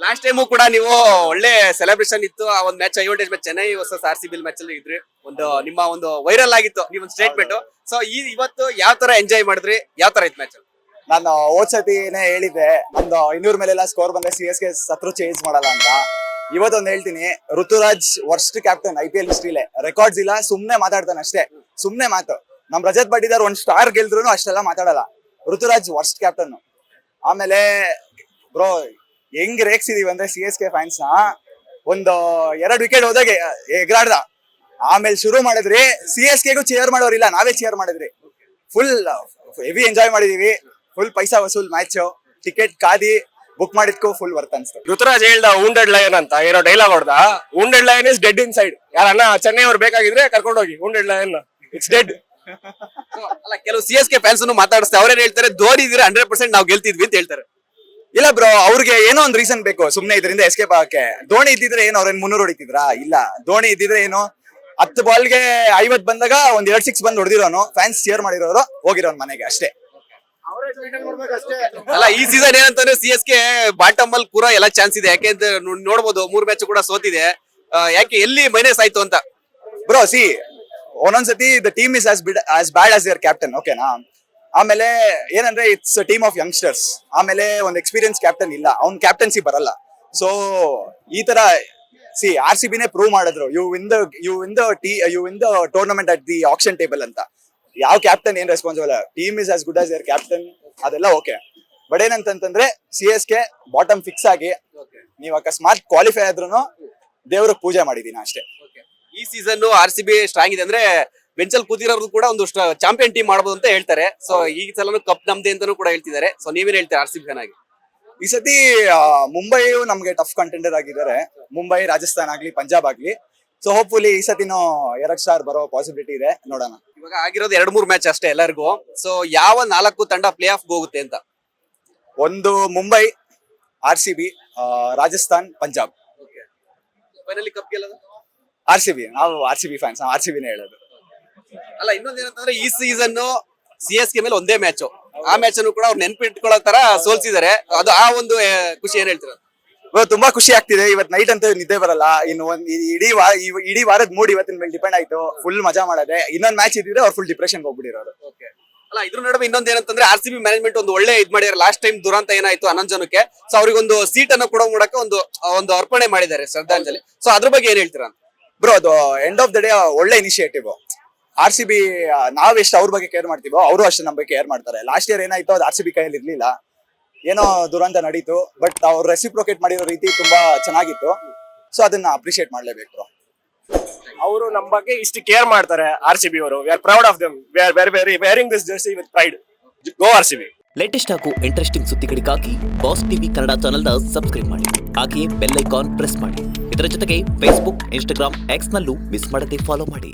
Last time ಕೂಡ ನೀವು ಒಳ್ಳೆ ಸೆಲೆಬ್ರೇಷನ್ ಇತ್ತು. ಆ ಒಂದು match high voltage match Chennai versus RCB match ಅಲ್ಲಿ ಇದ್ರಿ. ಒಂದು ನಿಮ್ಮ ಒಂದು ವೈರಲ್ ಆಗಿತ್ತು ನಿಮ್ಮ ಒಂದು ಸ್ಟೇಟ್ಮೆಂಟ್. ಸೊ ಇವತ್ತು ಯಾವ ತರ ಎಂಜಾಯ್ ಮಾಡಿದ್ರಿ, ಯಾವ ತರ ಇತ್ತು ಮ್ಯಾಚ್? ನಾನು ಹೋದ್ ಸತಿನೇ ಹೇಳಿದ್ದೆ ನಮ್ದು 200 ಮೇಲೆಲ್ಲ ಸ್ಕೋರ್ ಬಂದ್ರೆ CSK ಸತ್ರು ಚೇಂಜ್ ಮಾಡಲ್ಲ ಅಂತ. ಇವತ್ತೊಂದು ಹೇಳ್ತೀನಿ, ಋತುರಾಜ್ ವರ್ಸ್ಟ್ ಕ್ಯಾಪ್ಟನ್ IPL ಹಿಸ್ಟ್ರಿಲೇ. ರೆಕಾರ್ಡ್ಸ್ ಇಲ್ಲ, ಸುಮ್ನೆ ಮಾತಾಡ್ತಾನೆ ಅಷ್ಟೇ, ಸುಮ್ನೆ ಮಾತು. ನಮ್ ರಜತ್ ಬಟ್ಟಿದಾರ್ ಒಂದ್ ಸ್ಟಾರ್ ಗೆಲ್ದ್ರು ಅಷ್ಟೆಲ್ಲ ಮಾತಾಡಲ್ಲ. Ruturaj worst captain. ಆಮೇಲೆ ಬ್ರೋ ಹೆಂಗ್ ರೇಗ್ಸಿದೀವಿ ಅಂದ್ರೆ CSK ಫ್ಯಾನ್ಸ್ ನ, ಒಂದು 2 ವಿಕೆಟ್ ಹೋದಾಗ ಎಗರಾಡ್ದ. ಆಮೇಲೆ ಶುರು ಮಾಡಿದ್ರಿ, CSKಗೂ ಚೇರ್ ಮಾಡೋರಿಲ್ಲ, ನಾವೇ ಚೇರ್ ಮಾಡಿದ್ರಿ. ಫುಲ್ ಹೆವಿ ಎಂಜಾಯ್ ಮಾಡಿದೀವಿ. ಫುಲ್ ಪೈಸಾ ವಸೂಲ್ ಮ್ಯಾಚ್. ಟಿಕೆಟ್ ಕಾದಿ ಬುಕ್ ಮಾಡಿದ್ಕೋ ಫುಲ್ ವರ್ತ್ ಅನ್ಸ್ತು. ಋತುರಾಜ್ ಹೇಳ್ದ ವುಂಡೆಡ್ ಲಯನ್ ಅಂತ, ಏನೋ ಡೈಲಾಗ್ ಹೊಡ್ದ. Wounded lion is dead inside. ಯಾರನ್ನ ಚೆನ್ನೈ ಅವ್ರು ಬೇಕಾಗಿದ್ರೆ ಕರ್ಕೊಂಡು ಹೋಗಿ ವುಂಡೆಡ್ ಲಯನ್, ಇಟ್ಸ್ ಡೆಡ್. ಅಲ್ಲ, ಕೆಲವು CSK ಫ್ಯಾನ್ಸ್ ಮಾತಾಡಿಸ್ತಾರೆ. ಅವ್ರೇನ್ ಹೇಳ್ತಾರೆ, ಧೋನಿ ಇದ್ರೆ 100% ನಾವು ಗೆಲ್ತಿದ್ವಿ ಅಂತ ಹೇಳ್ತಾರೆ. ಇಲ್ಲ ಬ್ರೋ, ಅವ್ರಿಗೆ ಏನೋ ಒಂದ್ ರೀಸನ್ ಬೇಕು ಸುಮ್ನೆ ಇದರಿಂದ ಎಸ್ಕೇಪ್ ಆಗಕ್ಕೆ. ಧೋನಿ ಇದ್ದಿದ್ರೆ ಏನು ಅವ್ರೇನ್ 300 ಹೊಡಿತಿದ್ರಾ? ಇಲ್ಲ. ಧೋನಿ ಇದ್ದಿದ್ರೆ ಏನು 10 ಬಾಲ್ಗೆ 50 ಬಂದಾಗ ಒಂದ್ 2 6 ಬಂದ್ ಹೊಡೆದಿರೋನು, ಫ್ಯಾನ್ಸ್ ಚೇರ್ ಮಾಡಿರೋರು, ಹೋಗಿರೋನ್ ಮನೆಗೆ ಅಷ್ಟೇ. ಅಲ್ಲ, ಈ ಸೀಸನ್ ಏನಂತಂದ್ರೆ CSK ಬಾಟಮ್ ಅಲ್ಲಿ ಕೂಡ ಎಲ್ಲ ಚಾನ್ಸ್ ಇದೆ. ಯಾಕೆ ಅಂತ ನೋಡ್ಬೋದು, 3 ಮ್ಯಾಚ್ ಕೂಡ ಸೋತಿದೆ. ಯಾಕೆ ಎಲ್ಲಿ ಮೈನಸ್ ಆಯ್ತು ಅಂತ? ಬ್ರೋ ಸಿ, ಒಂದೊಂದ್ಸತಿ the team is as bad as your captain, ಓಕೆನಾ? ಆಮೇಲೆ ಏನಂದ್ರೆ ಇಟ್ಸ್ ಟೀಮ್ ಆಫ್ ಯಂಗ್ಸ್ಟರ್ಸ್. ಆಮೇಲೆ ಒಂದ್ ಎಕ್ಸ್ಪೀರಿಯನ್ಸ್ ಕ್ಯಾಪ್ಟನ್ ಇಲ್ಲ, ಅವ್ನ್ ಕ್ಯಾಪ್ಟನ್ಸಿ ಬರಲ್ಲ. ಸೊ ಈ ತರ RCB ನೇ ಪ್ರೂವ್ ಮಾಡಿದ್ರು, you win the tournament at the auction table ಅಂತ. ಯಾವ ಕ್ಯಾಪ್ಟನ್ ಏನ್ responsible? Team is as good as your captain, ಅದೆಲ್ಲ ಓಕೆ. ಬಟ್ ಏನಂತಂದ್ರೆ CSK ಬಾಟಮ್ ಫಿಕ್ಸ್ ಆಗಿ, ನೀವು ಅಕಸ್ಮಾತ್ ಕ್ವಾಲಿಫೈ ಆದ್ರೂ ದೇವ್ರ ಪೂಜೆ ಮಾಡಿದೀನಿ ಅಷ್ಟೇ. ಈ ಸೀಸನ್ RCB ಸ್ಟ್ರಾಂಗ್ ಇದೆ ಅಂದ್ರೆ ಬೆಂಚಲ್ ಕೂತಿರೋರು ಕೂಡ ಒಂದು ಚಾಂಪಿಯನ್ ಟೀಮ್ ಮಾಡಬಹುದು ಅಂತ ಹೇಳ್ತಾರೆ. ಸೊ ಈ ಸಲ ಕಪ್ ನಮ್ದೆ ಅಂತಾನೂ ಕೂಡ ಹೇಳ್ತಿದ್ದಾರೆ. ಸೊ ನೀವೇನ್ ಹೇಳ್ತೀರಾ RCB ಫ್ಯಾನ್ ಆಗಿ? ಈ ಸತಿ ಮುಂಬೈ ನಮ್ಗೆ ಟಫ್ ಕಂಟೆಂಡರ್ ಆಗಿದ್ದಾರೆ. ಮುಂಬೈ, ರಾಜಸ್ಥಾನ್ ಆಗ್ಲಿ, ಪಂಜಾಬ್ ಆಗ್ಲಿ. ಸೊ ಹೋಪ್ಫುಲಿ ಈ ಸತಿನೂ 2 ಸ್ಟಾರ್ ಬರೋ ಪಾಸಿಬಿಲಿಟಿ ಇದೆ, ನೋಡೋಣ. ಇವಾಗ ಆಗಿರೋದು 2-3 ಮ್ಯಾಚ್ ಅಷ್ಟೇ ಎಲ್ಲರಿಗೂ. ಸೊ ಯಾವ 4 ತಂಡ ಪ್ಲೇ ಆಫ್ ಹೋಗುತ್ತೆ ಅಂತ? ಒಂದು Mumbai, RCB, Rajasthan, Punjab. Finally cup ಗೆಲ್ಲೋದು RCB. ನಾವು RCB ಫ್ಯಾನ್ಸ್, ನಾವು RCB ನೇ ಹೇಳೋದು. ಅಲ್ಲ, ಇನ್ನೊಂದ್ ಏನಂತಂದ್ರೆ ಈ ಸೀಸನ್ CSK ಮೇಲೆ ಒಂದೇ ಮ್ಯಾಚ್, ಆ ಮ್ಯಾಚ್ ಅನ್ನು ಕೂಡ ಅವ್ರು ನೆನ್ಪಿಟ್ಕೊಳ್ಳೋ ತರ ಸೋಲ್ಸಿದ್ದಾರೆ. ಅದು ಆ ಒಂದು ಖುಷಿ ಏನ್ ಹೇಳ್ತೀರಾ? ತುಂಬಾ ಖುಷಿ ಆಗ್ತಿದೆ. ಇವತ್ ನೈಟ್ ಅಂತ ನಿದ್ದೆ ಬರಲ್ಲ. ಇನ್ನು ಇಡೀ ವಾರದ ಮೂಡ್ ಇವತ್ತಿನ ಮೇಲೆ ಡಿಪೆಂಡ್ ಆಯ್ತು. ಫುಲ್ ಮಜಾ ಮಾಡದೆ. ಇನ್ನೊಂದ್ ಮ್ಯಾಚ್ ಇದ್ದಿದ್ರೆ ಅವ್ರು ಫುಲ್ ಡಿಪ್ರೆಷನ್ ಹೋಗ್ಬಿಟ್ಟಿರೋರು. ಅಲ್ಲ, ಇದ್ರ ನಡುವೆ ಇನ್ನೊಂದ್ ಏನಂತಂದ್ರೆ RCB ಮ್ಯಾನೇಜ್ಮೆಂಟ್ ಒಂದು ಒಳ್ಳೆ ಇದ್ ಮಾಡಿದ್ದಾರೆ. ಲಾಸ್ಟ್ ಟೈಮ್ ದುರಂತ ಏನಾಯ್ತು 11 ಜನಕ್ಕೆ, ಸೊ ಅವ್ರಿಗೊಂದು ಸೀಟ್ ಅನ್ನು ಕೂಡ ಮಾಡಕ್ಕೆ ಒಂದು ಅರ್ಪಣೆ ಮಾಡಿದ್ದಾರೆ, ಶ್ರದ್ಧಾಂಜಲಿ. ಸೊ ಅದ್ರ ಬಗ್ಗೆ ಏನ್ ಹೇಳ್ತೀರಾ? ಬ್ರೋ, ಅದು ಎಂಡ್ ಆಫ್ ದ ಡೇ ಒಳ್ಳೆ ಇನಿಷಿಯೇಟಿವ್. RCB ನಾವ್ ಎಷ್ಟು ಅವ್ರ ಬಗ್ಗೆ ಕೇರ್ ಮಾಡ್ತೀವೋ ಅವರು ಅಷ್ಟೇ ನಮ್ಮ ಬಗ್ಗೆ ಕೇರ್ ಮಾಡ್ತಾರೆ. ಲಾಸ್ಟ್ ಇಯರ್ ಏನಾಯ್ತು, ಅದು RCB ಕೈಯಲ್ಲಿ ಇರ್ಲಿಲ್ಲ, ಏನೋ ದುರಂತ ನಡೀತು. ಬಟ್ ಅವ್ರು ರೆಸಿಪ್ರೊಕೇಟ್ ಮಾಡಿರೋ ರೀತಿ ತುಂಬಾ ಚೆನ್ನಾಗಿತ್ತು. ಸೊ ಅದನ್ನ ಅಪ್ರಿಶಿಯೇಟ್ ಮಾಡ್ಲೇಬೇಕು ಬ್ರೋ. ಅವರು ನಮ್ಮ ಬಗ್ಗೆ ಇಷ್ಟು ಕೇರ್ ಮಾಡ್ತಾರೆ. RCB ಅವರು, we are proud of them. We are very varying this Jersey with pride. Go RCB. Latest ಹಾಗೂ ಇಂಟ್ರೆಸ್ಟಿಂಗ್ ಸುದ್ದಿಗಳಿಗಾಗಿ ಬಾಸ್ ಟಿವಿ ಕನ್ನಡ ಚಾನೆಲ್ನ ಸಬ್ಸ್ಕ್ರೈಬ್ ಮಾಡಿ. ಹಾಗೆಯೇ ಬೆಲ್ ಐಕಾನ್ ಪ್ರೆಸ್ ಮಾಡಿ. ಇದರ ಜೊತೆಗೆ ಫೇಸ್ಬುಕ್, ಇನ್ಸ್ಟಾಗ್ರಾಮ್, ಎಕ್ಸ್ ನಲ್ಲೂ ಮಿಸ್ ಮಾಡದೆ ಫಾಲೋ ಮಾಡಿ.